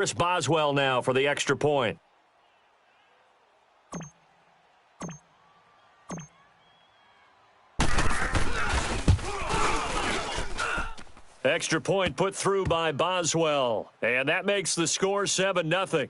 Chris Boswell now for the extra point. Extra point put through by Boswell, and that makes the score 7-0.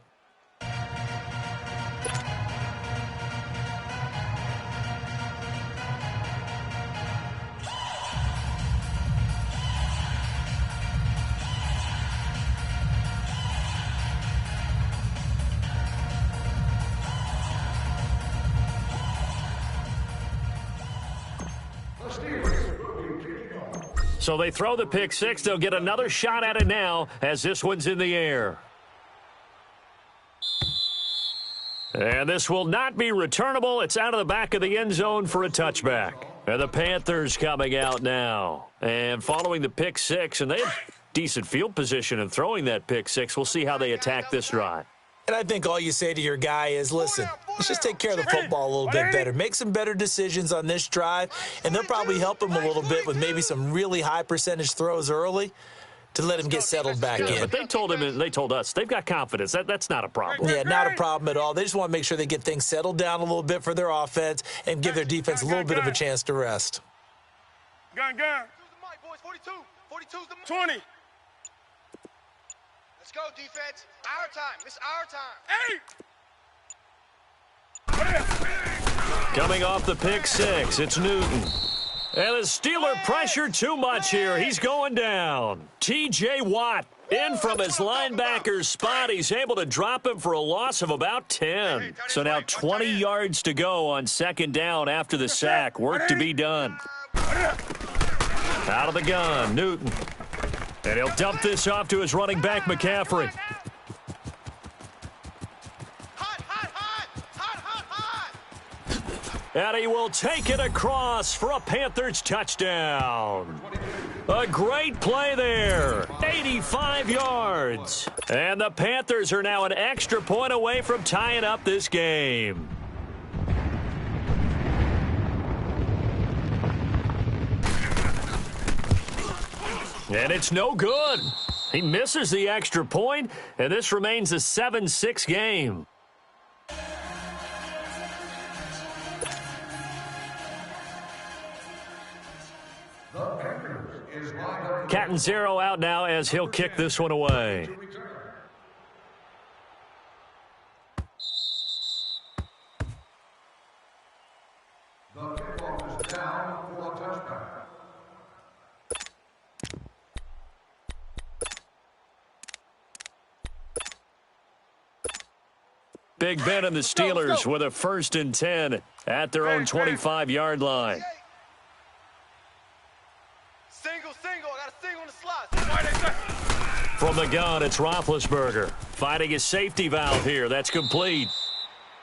So they throw the pick six. They'll get another shot at it now as this one's in the air. And this will not be returnable. It's out of the back of the end zone for a touchback. And the Panthers coming out now. And following the pick six, and they have decent field position in throwing that pick six. We'll see how they attack this drive. And I think all you say to your guy is, listen, let's just take care of the football a little bit better. Make some better decisions on this drive, and they'll probably help him a little bit with maybe some really high percentage throws early to let him get settled back in. But they told us they've got confidence. That's not a problem. Yeah, not a problem at all. They just want to make sure they get things settled down a little bit for their offense and give their defense a little bit of a chance to rest. Gun. 42. 42's the 20. Let's go, defense. Our time. It's our time. Coming off the pick six, it's Newton. And the Steeler pressure too much here. He's going down. T.J. Watt in from his linebacker spot. He's able to drop him for a loss of about 10. So now 20 yards to go on second down after the sack. Work to be done. Out of the gun, Newton. And he'll dump this off to his running back, McCaffrey. And he will take it across for a Panthers touchdown. A great play there. 85 yards. And the Panthers are now an extra point away from tying up this game. And it's no good. He misses the extra point, and this remains a 7-6 game. Catanzaro out now as he'll kick this one away. The kickoff is down for a touchback. Big Ben and the Steelers with a 1st and 10 at their own 25-yard line. Single. I got a single in the slot. From the gun, it's Roethlisberger finding his safety valve here. That's complete.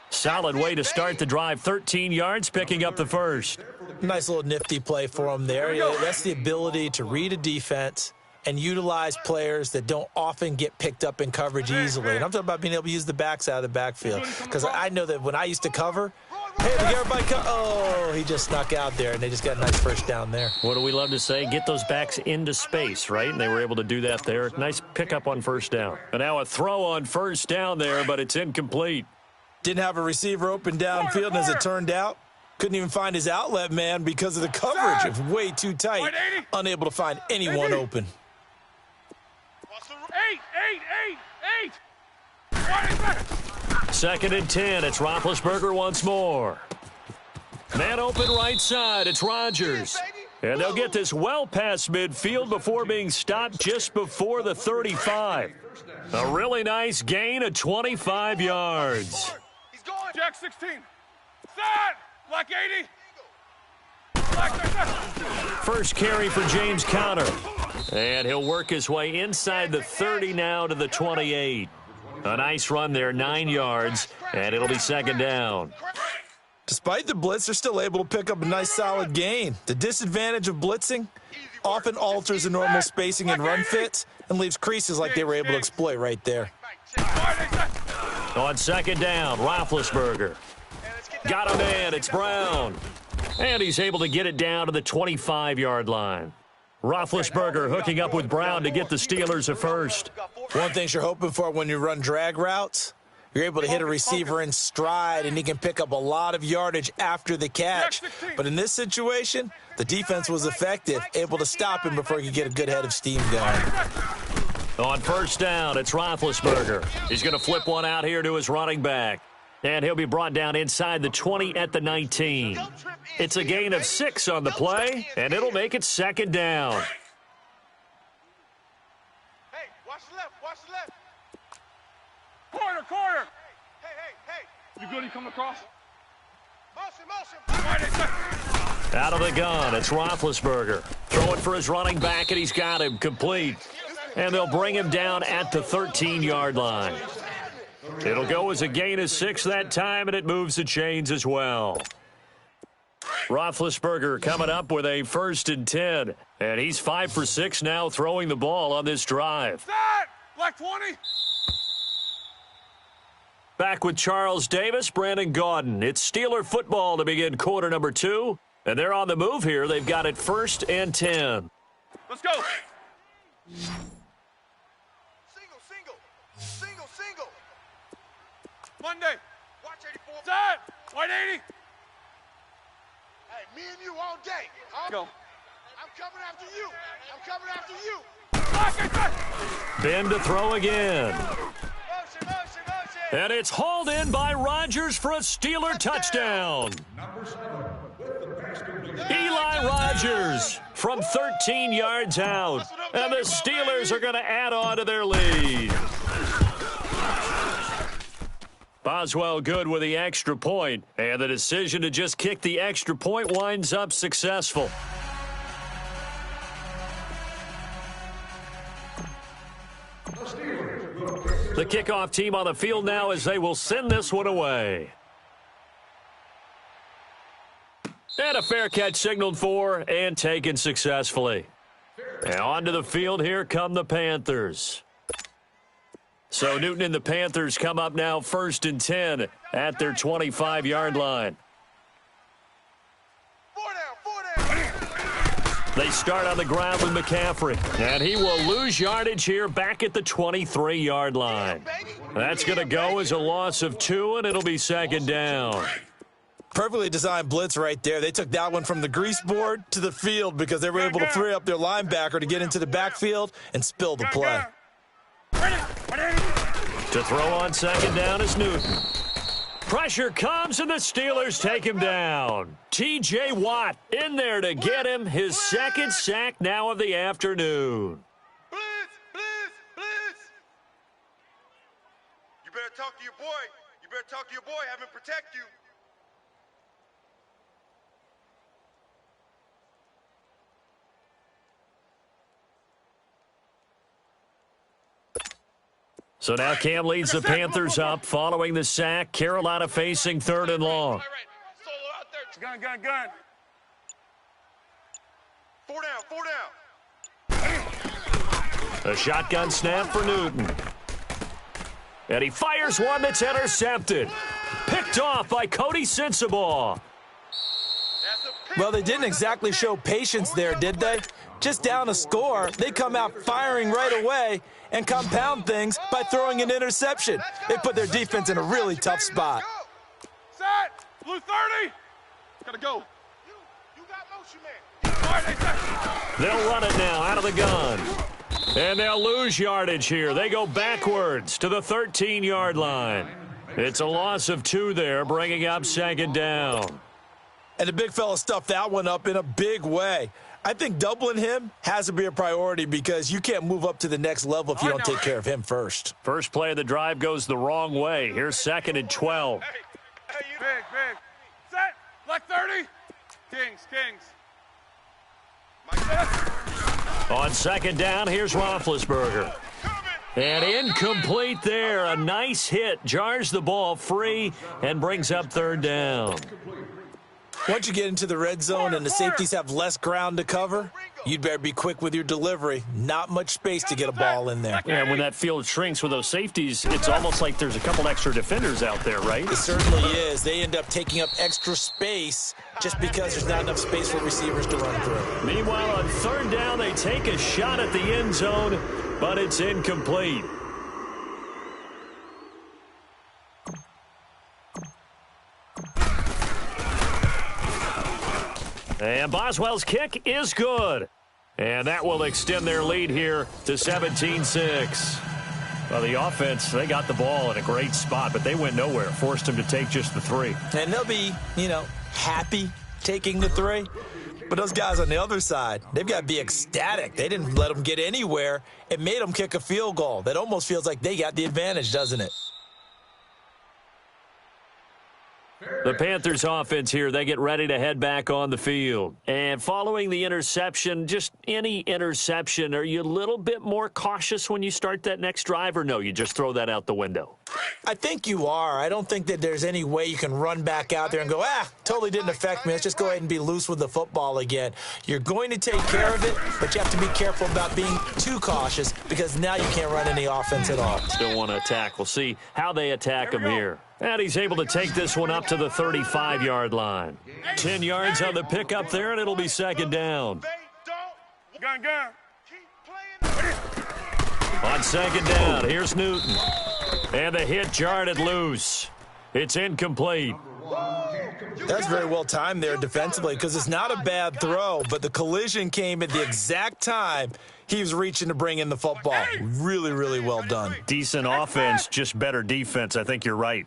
Solid way to start the drive. 13 yards, picking up the first. Nice little nifty play for him there. That's the ability to read a defense and utilize players that don't often get picked up in coverage easily. And I'm talking about being able to use the backs out of the backfield. Because I know that when I used to cover, hey, we got everybody oh, he just snuck out there, and they just got a nice first down there. What do we love to say? Get those backs into space, right? And they were able to do that there. Nice pickup on first down. And now a throw on first down there, but it's incomplete. Didn't have a receiver open downfield, and as it turned out, couldn't even find his outlet man because of the coverage. It was way too tight, unable to find anyone open. 8. 2nd and 10. It's Roethlisberger once more. Man open right side. It's Rodgers. And they'll get this well past midfield before being stopped just before the 35. A really nice gain of 25 yards. He's going. Jack 16. Set. Black 80. Black 30. First carry for James Conner. And he'll work his way inside the 30 now to the 28. A nice run there, 9 yards, and it'll be 2nd down. Despite the blitz, they're still able to pick up a nice solid gain. The disadvantage of blitzing often alters the normal spacing and run fits and leaves creases like they were able to exploit right there. On 2nd down, Roethlisberger. Got a man, it's Brown. And he's able to get it down to the 25-yard line. Roethlisberger hooking up with Brown to get the Steelers a first. One thing you're hoping for when you run drag routes, you're able to hit a receiver in stride, and he can pick up a lot of yardage after the catch. But in this situation, the defense was effective, able to stop him before he could get a good head of steam going. On first down, it's Roethlisberger. He's going to flip one out here to his running back. And he'll be brought down inside the 20 at the 19. It's a gain of 6 on the play, and it'll make it second down. Hey, watch the left, watch the left. Corner. Hey. You good? You coming across? Motion. Out of the gun, it's Roethlisberger. Throwing for his running back, and he's got him complete. And they'll bring him down at the 13-yard line. It'll go as a gain of 6 that time, and it moves the chains as well. Roethlisberger coming up with a 1st and 10. And he's 5 for 6 now throwing the ball on this drive. Set! Black 20. Back with Charles Davis, Brandon Gaudin. It's Steeler football to begin quarter number 2. And they're on the move here. They've got it 1st and 10. Let's go. Single. Monday. Watch 84. Set. White 80. Hey, me and you all day. Go. I'm coming after you. Black, set. Ben to throw again. Motion. And it's hauled in by Rodgers for a Steeler touchdown. Eli Rodgers from 13 yards out. And the Steelers are going to add on to their lead. Boswell good with the extra point, and the decision to just kick the extra point winds up successful. The kickoff team on the field now as they will send this one away. And a fair catch signaled for and taken successfully. And onto the field, here come the Panthers. So Newton and the Panthers come up now 1st and 10 at their 25-yard line. 4 down. They start on the ground with McCaffrey, and he will lose yardage here back at the 23-yard line. That's going to go as a loss of 2, and it'll be second down. Perfectly designed blitz right there. They took that one from the grease board to the field because they were able to free up their linebacker to get into the backfield and spill the play. To throw on second down is Newton. Pressure comes, and the Steelers take him down. T.J. Watt in there to get him his 2nd sack now of the afternoon. Blitz. You better talk to your boy. Have him protect you. So now Cam leads the Panthers up following the sack. Carolina facing 3rd and long. Gun. 4 down. A shotgun snap for Newton. And he fires one that's intercepted. Picked off by Cody Sensabaugh. Well, they didn't exactly show patience there, did they? Just down a score, they come out firing right away and compound things by throwing an interception. They put their defense in a really tough spot. Set. Blue 30. Gotta go. You got motion, man. They'll run it now out of the gun. And they'll lose yardage here. They go backwards to the 13-yard line. It's a loss of 2 there, bringing up second down. And the big fella stuffed that one up in a big way. I think doubling him has to be a priority because you can't move up to the next level if you don't take care of him first. First play of the drive goes the wrong way. Here's 2nd and 12. Big. Set. Black 30. Kings. On second down, here's Roethlisberger. And incomplete there. A nice hit. Jars the ball free and brings up 3rd down. Once you get into the red zone and the safeties have less ground to cover, you'd better be quick with your delivery. Not much space to get a ball in there. Yeah, when that field shrinks with those safeties, it's almost like there's a couple extra defenders out there, right? It certainly is. They end up taking up extra space just because there's not enough space for receivers to run through. Meanwhile, on third down, they take a shot at the end zone, but it's incomplete. And Boswell's kick is good. And that will extend their lead here to 17-6. Well, the offense, they got the ball in a great spot, but they went nowhere. Forced them to take just the 3. And they'll be, happy taking the 3. But those guys on the other side, they've got to be ecstatic. They didn't let them get anywhere. It made them kick a field goal. That almost feels like they got the advantage, doesn't it? The Panthers offense here, they get ready to head back on the field. And following the interception, just any interception, are you a little bit more cautious when you start that next drive, or no, you just throw that out the window? I think you are. I don't think that there's any way you can run back out there and go, totally didn't affect me. Let's just go ahead and be loose with the football again. You're going to take care of it, but you have to be careful about being too cautious because now you can't run any offense at all. Still want to attack. We'll see how they attack him here. And he's able to take this one up to the 35-yard line. 10 yards on the pickup there, and it'll be second down. Gun. On second down, here's Newton. And the hit jarred it loose. It's incomplete. That's very well timed there defensively because it's not a bad throw, but the collision came at the exact time he was reaching to bring in the football. Really, really well done. Decent offense, just better defense. I think you're right.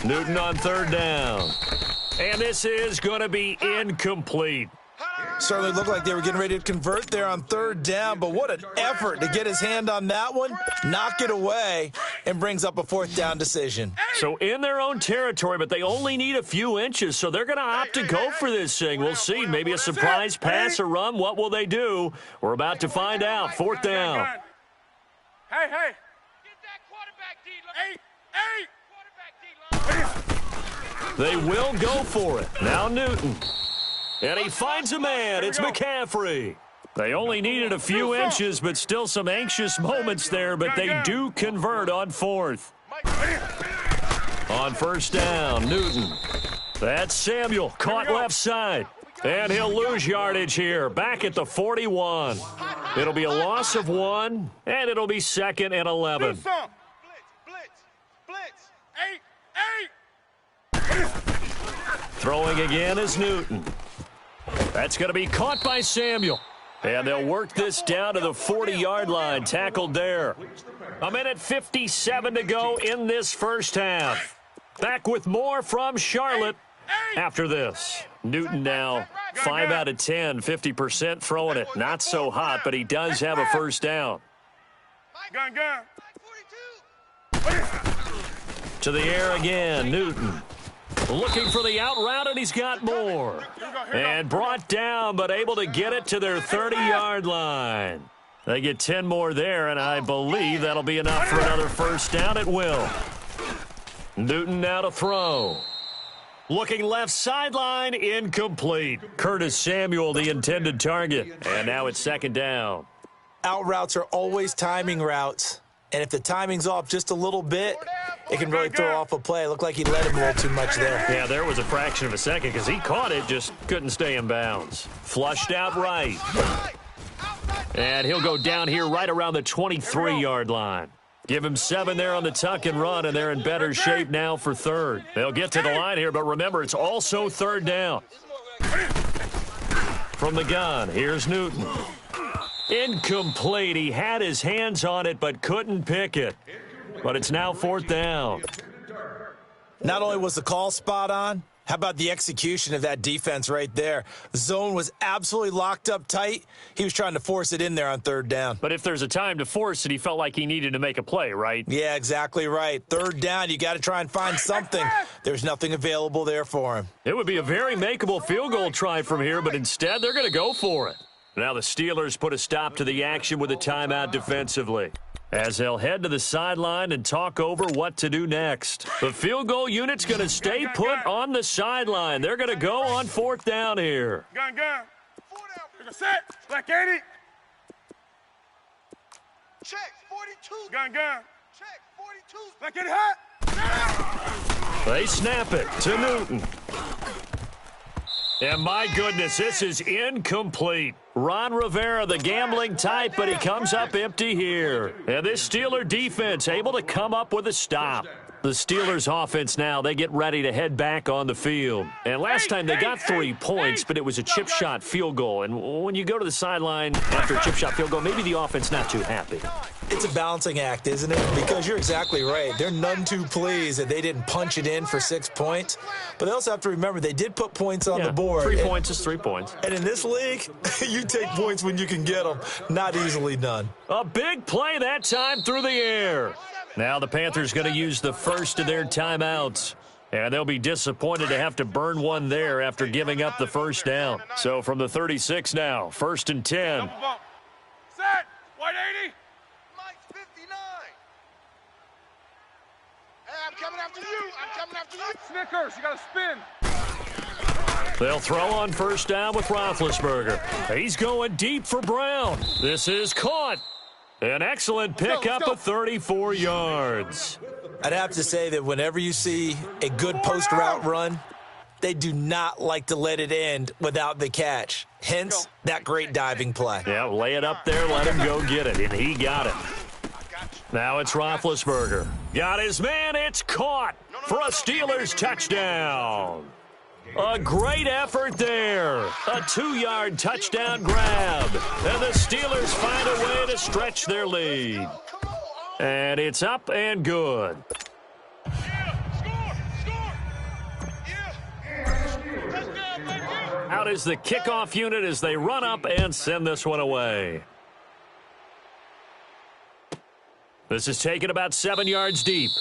Newton on third down. And this is going to be incomplete. Certainly looked like they were getting ready to convert there on third down, but what an effort to get his hand on that one, knock it away, and brings up a fourth down decision. So in their own territory, but they only need a few inches, so they're going to opt to go for this thing. We'll see. Maybe a surprise pass or run. What will they do? We're about to find out. Fourth down. Hey. Get that quarterback, D. They will go for it. Now Newton. And he finds a man. It's McCaffrey. They only needed a few inches, but still some anxious moments there, but they do convert on fourth. On first down, Newton. That's Samuel, caught left side. And he'll lose yardage here, back at the 41. It'll be a loss of 1, and it'll be second and 11. Blitz. 8. Throwing again is Newton. That's going to be caught by Samuel. And they'll work this down to the 40-yard line, tackled there. 1:57 to go in this first half. Back with more from Charlotte after this. Newton now 5 out of 10, 50% throwing it. Not so hot, but he does have a first down. Gun. To the air again, Newton. Looking for the out route, and he's got more. And brought down, but able to get it to their 30-yard line. They get 10 more there, and I believe that'll be enough for another first down. It will. Newton now to throw. Looking left sideline, incomplete. Curtis Samuel, the intended target. And now it's second down. Out routes are always timing routes. And if the timing's off just a little bit, it can really throw off a play. It looked like he let him a little too much there. Yeah, there was a fraction of a second because he caught it, just couldn't stay in bounds. Flushed out right. And he'll go down here right around the 23-yard line. Give him 7 there on the tuck and run, and they're in better shape now for third. They'll get to the line here, but remember, it's also third down. From the gun, here's Newton. Incomplete. He had his hands on it, but couldn't pick it. But it's now fourth down. Not only was the call spot on, how about the execution of that defense right there? The zone was absolutely locked up tight. He was trying to force it in there on third down. But if there's a time to force it, he felt like he needed to make a play, right? Yeah, exactly right. Third down, you got to try and find something. There's nothing available there for him. It would be a very makeable field goal try from here, but instead they're going to go for it. Now the Steelers put a stop to the action with a timeout defensively, as they'll head to the sideline and talk over what to do next. The field goal unit's going to stay put on the sideline. They're going to go on fourth down here. Gun. Set. Black 80. Check, 42. Gun. Check, 42. Black 80 hot. They snap it to Newton. And my goodness, this is incomplete. Ron Rivera, the gambling type, but he comes up empty here. And this Steeler defense able to come up with a stop. The Steelers offense now, they get ready to head back on the field. And last time they got 3 points, but it was a chip shot field goal. And when you go to the sideline after a chip shot field goal, maybe the offense not too happy. It's a balancing act, isn't it? Because you're exactly right. They're none too pleased that they didn't punch it in for 6 points. But they also have to remember they did put points on the board. 3 points is 3 points. And in this league, you take points when you can get them. Not easily done. A big play that time through the air. Now the Panthers going to use the first of their timeouts. And they'll be disappointed to have to burn one there after giving up the first down. So from the 36 now, 1st and 10. Set. White 80. Mike's 59. Hey, I'm coming after you. Snickers, you got to spin. They'll throw on first down with Roethlisberger. He's going deep for Brown. This is caught. An excellent pickup of 34 yards. I'd have to say that whenever you see a good post route run, they do not like to let it end without the catch. Hence, that great diving play. Yeah, lay it up there, let him go get it, and he got it. Now it's Roethlisberger. Got his man, it's caught for a Steelers touchdown. A great effort there. A 2-yard touchdown grab. And the Steelers find a way to stretch their lead. And it's up and good. Out is the kickoff unit as they run up and send this one away. This is taken about 7 yards deep.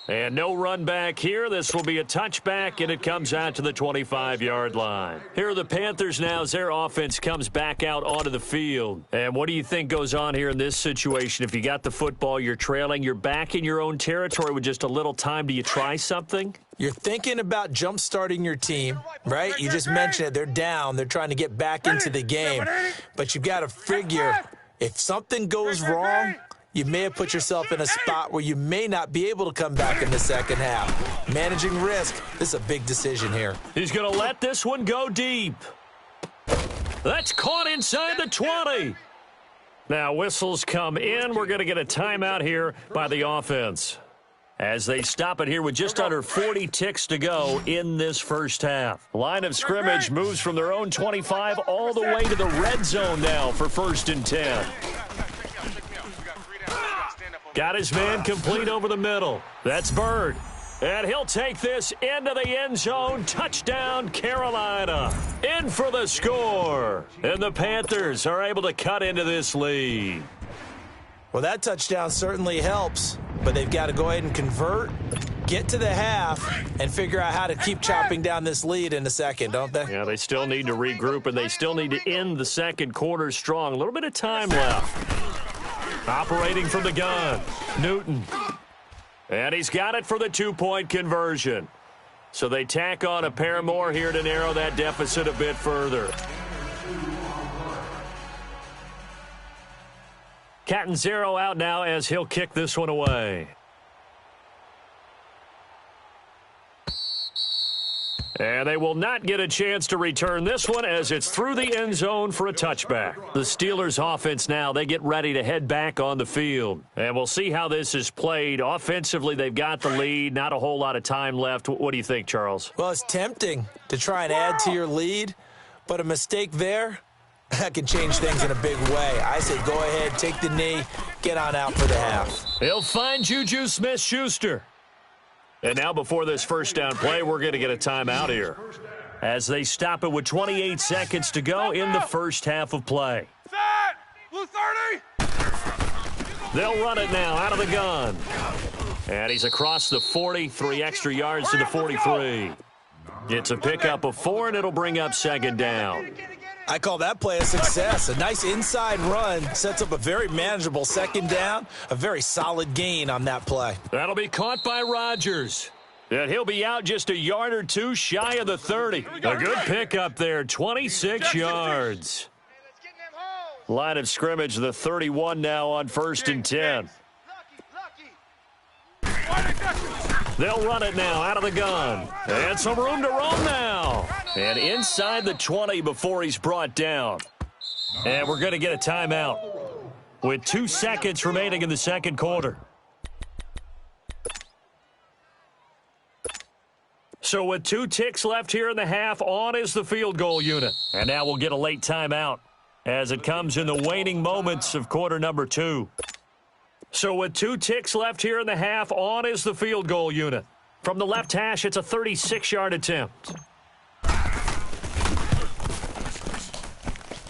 And no run back here. This will be a touchback, and it comes out to the 25-yard line. Here are the Panthers now as their offense comes back out onto the field. And what do you think goes on here in this situation? If you got the football, you're trailing, you're back in your own territory with just a little time. Do you try something? You're thinking about jump-starting your team, right? You just mentioned it. They're down. They're trying to get back into the game. But you've got to figure if something goes wrong, you may have put yourself in a spot where you may not be able to come back in the second half. Managing risk, this is a big decision here. He's going to let this one go deep. That's caught inside the 20. Now whistles come in. We're going to get a timeout here by the offense as they stop it here with just under 40 ticks to go in this first half. Line of scrimmage moves from their own 25 all the way to the red zone now for 1st and 10. Got his man complete over the middle. That's Bird. And he'll take this into the end zone. Touchdown, Carolina. In for the score. And the Panthers are able to cut into this lead. Well, that touchdown certainly helps, but they've got to go ahead and convert, get to the half, and figure out how to keep chopping down this lead in a second, don't they? Yeah, they still need to regroup, and they still need to end the second quarter strong. A little bit of time left. Operating from the gun, Newton. And he's got it for the 2-point conversion. So they tack on a pair more here to narrow that deficit a bit further. Catanzaro out now as he'll kick this one away. And they will not get a chance to return this one as it's through the end zone for a touchback. The Steelers offense now, they get ready to head back on the field. And we'll see how this is played. Offensively, they've got the lead. Not a whole lot of time left. What do you think, Charles? Well, it's tempting to try and add to your lead, but a mistake there, that can change things in a big way. I say go ahead, take the knee, get on out for the half. He'll find Juju Smith-Schuster. And now before this first down play, we're going to get a timeout here as they stop it with 28 seconds to go in the first half of play. Set. Blue 30. They'll run it now out of the gun. And he's across the 40, 3 extra yards to the 43. It's a pickup of 4, and it'll bring up 2nd down. I call that play a success. A nice inside run sets up a very manageable 2nd down, a very solid gain on that play. That'll be caught by Rodgers. And he'll be out just a yard or two shy of the 30. A good pickup there, 26 yards. Line of scrimmage, the 31 now on 1st and 10. They'll run it now out of the gun. And some room to roam now. And inside the 20 before he's brought down. And we're going to get a timeout with 2 seconds remaining in the second quarter. So with 2 ticks left here in the half, on is the field goal unit. And now we'll get a late timeout as it comes in the waning moments of quarter number 2. So with 2 ticks left here in the half, on is the field goal unit. From the left hash, it's a 36-yard attempt.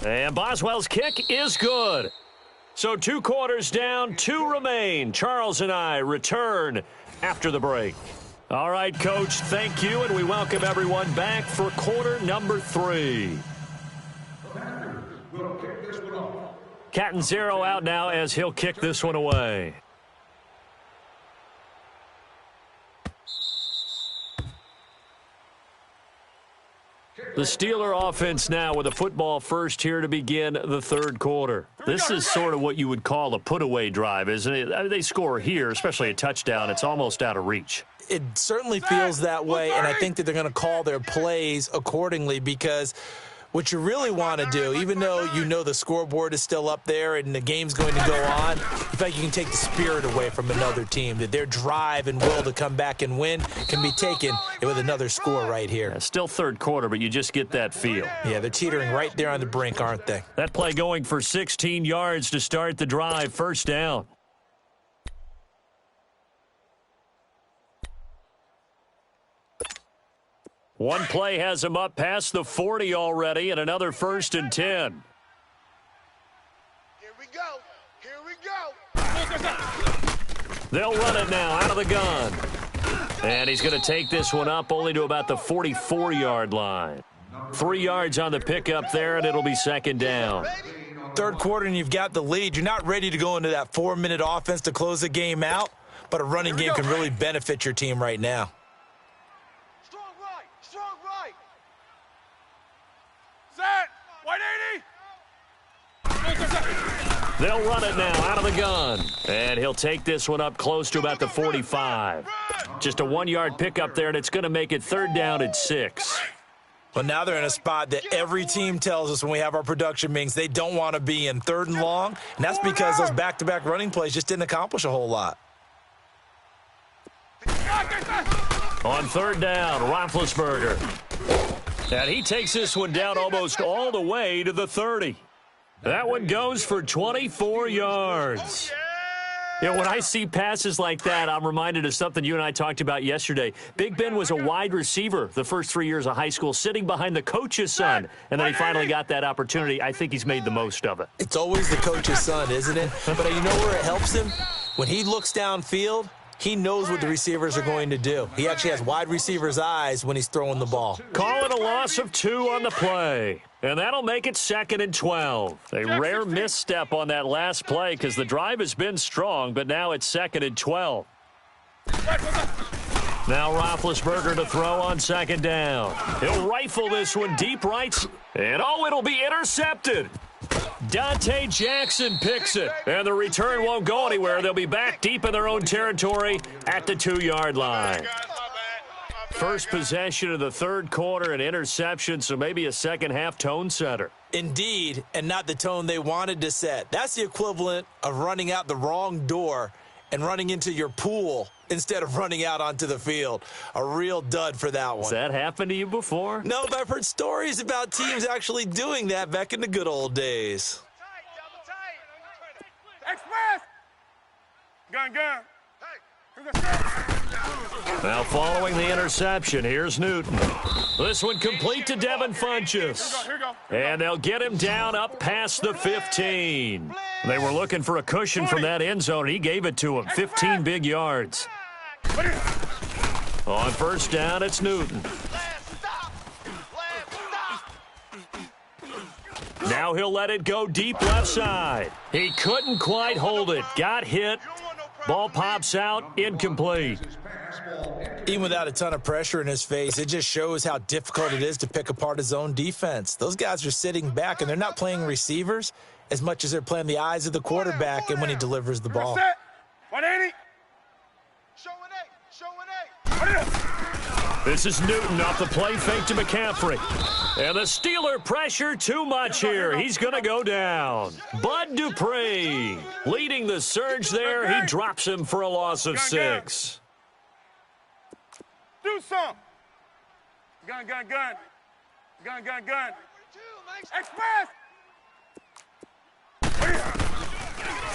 And Boswell's kick is good. So 2 quarters down, 2 remain. Charles and I return after the break. All right, Coach, thank you, and we welcome everyone back for quarter number 3. Catanzaro out now as he'll kick this one away. The Steeler offense now with a football first here to begin the third quarter. This is sort of what you would call a put-away drive, isn't it? I mean, they score here, especially a touchdown. It's almost out of reach. It certainly feels that way, and I think that they're going to call their plays accordingly because what you really want to do, even though you know the scoreboard is still up there and the game's going to go on, in fact, you can take the spirit away from another team, that their drive and will to come back and win can be taken with another score right here. Yeah, still third quarter, but you just get that feel. Yeah, they're teetering right there on the brink, aren't they? That play going for 16 yards to start the drive, first down. One play has him up past the 40 already, and another 1st and 10. Here we go. Here we go. They'll run it now out of the gun. And he's going to take this one up only to about the 44-yard line. 3 yards on the pickup there, and it'll be second down. Third quarter, and you've got the lead. You're not ready to go into that 4-minute offense to close the game out, but a running game can really benefit your team right now. They'll run it now out of the gun. And he'll take this one up close to about the 45. Just a 1-yard pickup there, and it's going to make it third down at 6. Well, now they're in a spot that every team tells us when we have our production meetings they don't want to be in, 3rd and long, and that's because those back-to-back running plays just didn't accomplish a whole lot. On 3rd down, Roethlisberger. And he takes this one down almost all the way to the 30. That one goes for 24 yards. You know, when I see passes like that, I'm reminded of something you and I talked about yesterday. Big Ben was a wide receiver the first 3 years of high school, sitting behind the coach's son, and then he finally got that opportunity. I think he's made the most of it. It's always the coach's son, isn't it? But you know where it helps him? When he looks downfield, he knows what the receivers are going to do. He actually has wide receivers' eyes when he's throwing the ball. Call it a loss of 2 on the play. And that'll make it 2nd and 12. A rare misstep on that last play because the drive has been strong, but now it's 2nd and 12. Now Roethlisberger to throw on 2nd down. He'll rifle this one deep right, and it'll be intercepted. Dante Jackson picks it, and the return won't go anywhere. They'll be back deep in their own territory at the 2-yard line. First possession of the third quarter, an interception, so maybe a second-half tone setter. Indeed, and not the tone they wanted to set. That's the equivalent of running out the wrong door and running into your pool instead of running out onto the field. A real dud for that one. Has that happened to you before? No, but I've heard stories about teams actually doing that back in the good old days. Express! Gun. Now following the interception, here's Newton. This one complete to Devin Funchess. And they'll get him down up past the 15. They were looking for a cushion from that end zone. He gave it to him. 15 big yards. On first down, it's Newton. Now he'll let it go deep left side. He couldn't quite hold it. Got hit. Ball pops out, incomplete. Even without a ton of pressure in his face, it just shows how difficult it is to pick apart his own defense. Those guys are sitting back, and they're not playing receivers. as much as they're playing the eyes of the quarterback and when he delivers the ball. Set. 180. Showing eight. This is Newton off the play fake to McCaffrey. And the Steeler pressure too much here. He's going to go down. Bud Dupree leading the surge there. He drops him for a loss of 6. Do some. Gun. Express.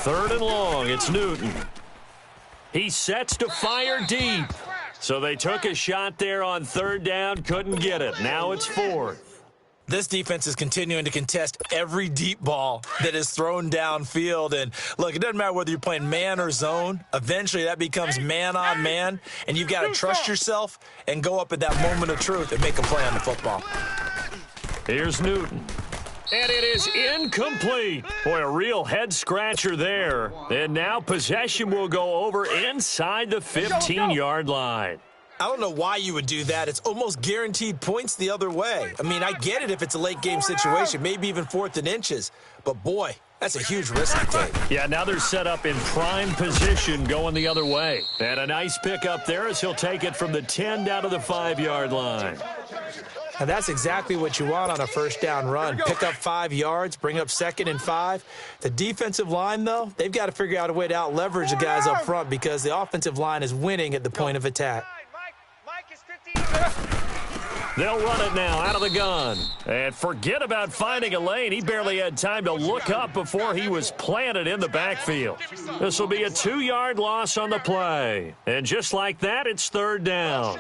3rd and long. It's Newton. He sets to fire deep. So they took a shot there on 3rd down, couldn't get it. Now it's 4th. This defense is continuing to contest every deep ball that is thrown downfield. And, look, it doesn't matter whether you're playing man or zone. Eventually that becomes man on man, and you've got to trust yourself and go up at that moment of truth and make a play on the football. Here's Newton. And it is incomplete. Boy, a real head-scratcher there. And now possession will go over inside the 15-yard line. I don't know why you would do that. It's almost guaranteed points the other way. I mean, I get it if it's a late-game situation, maybe even 4th and inches. But, boy, that's a huge risk to take. Yeah, now they're set up in prime position going the other way. And a nice pickup there as he'll take it from the 10 down to the 5-yard line. And that's exactly what you want on a 1st down run. Pick up 5 yards, bring up 2nd and 5. The defensive line, though, they've got to figure out a way to out-leverage the guys up front because the offensive line is winning at the point of attack. Mike is 15. They'll run it now out of the gun. And forget about finding a lane. He barely had time to look up before he was planted in the backfield. This will be a 2-yard loss on the play. And just like that, it's 3rd down.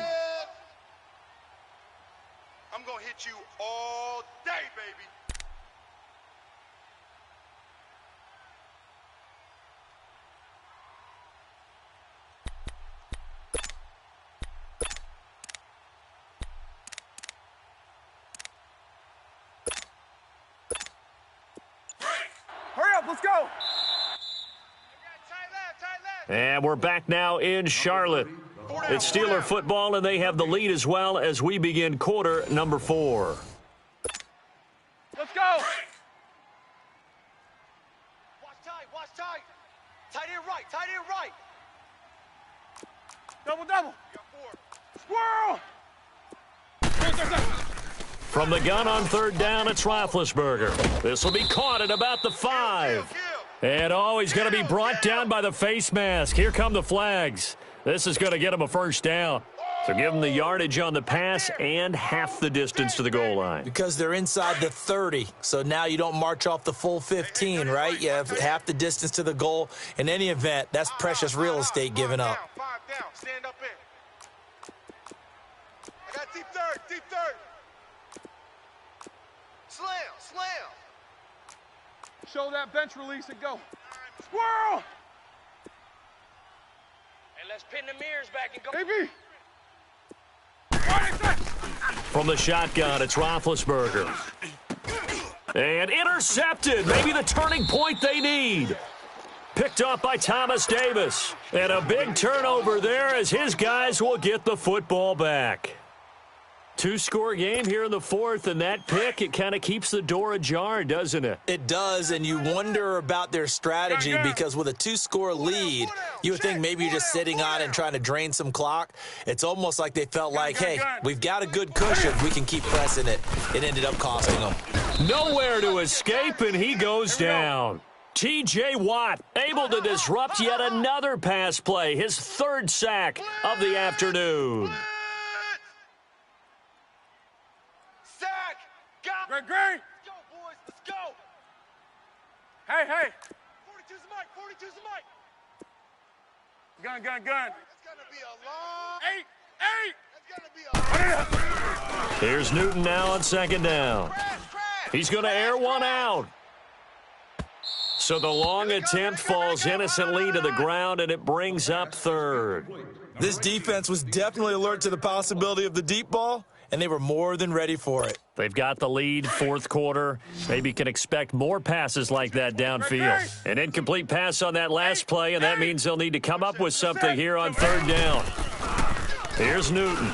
I'm going to hit you all day, baby. Hurry up, let's go. Tight left. And we're back now in Charlotte. It's Steeler football, and they have the lead as well as we begin quarter number 4. Let's go. Watch tight. Tight end right. Double. Squirrel. From the gun on 3rd down, it's Roethlisberger. This will be caught at about the 5. And he's going to be brought down by the face mask. Here come the flags. This is going to get him a 1st down. So give him the yardage on the pass and half the distance to the goal line. Because they're inside the 30, so now you don't march off the full 15, right? You have half the distance to the goal. In any event, that's precious real estate given up. 5 down. Stand up in. I got deep third. Slam. Show that bench release and go. Squirrel. And let's pin the mirrors back and go. AB. From the shotgun, it's Roethlisberger. And intercepted. Maybe the turning point they need. Picked off by Thomas Davis. And a big turnover there as his guys will get the football back. 2-score game here in the 4th, and that pick, it kind of keeps the door ajar, doesn't it? It does, and you wonder about their strategy because with a 2-score lead, you would think maybe you're just sitting on it and trying to drain some clock. It's almost like they felt like, hey, we've got a good cushion. We can keep pressing it. It ended up costing them. Nowhere to escape, and he goes down. T.J. Watt able to disrupt yet another pass play, his 3rd sack of the afternoon. Great. Let's go, boys. Let's go. Hey. 42's the mic. Gun. That's going to be a long... 8. That's going to be a... Here's Newton now on 2nd down. He's going to air one out. So the long attempt falls innocently to the ground, and it brings up 3rd. This defense was definitely alert to the possibility of the deep ball, and they were more than ready for it. They've got the lead, 4th quarter. Maybe can expect more passes like that downfield. An incomplete pass on that last play, and that means they'll need to come up with something here on 3rd down. Here's Newton.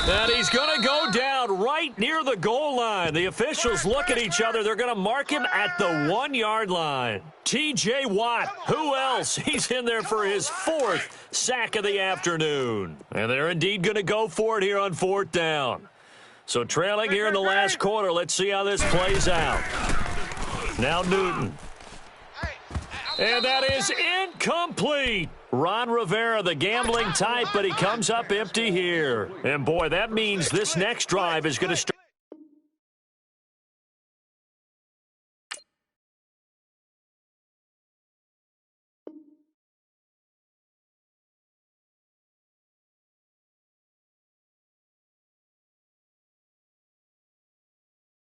And he's going to go down right near the goal line. The officials look at each other. They're going to mark him at the 1-yard line. T.J. Watt, who else? He's in there for his 4th sack of the afternoon. And they're indeed going to go for it here on 4th down. So trailing here in the last quarter. Let's see how this plays out. Now Newton. And that is incomplete. Ron Rivera, the gambling type, but he comes up empty here. And, boy, that means this next drive is going to start.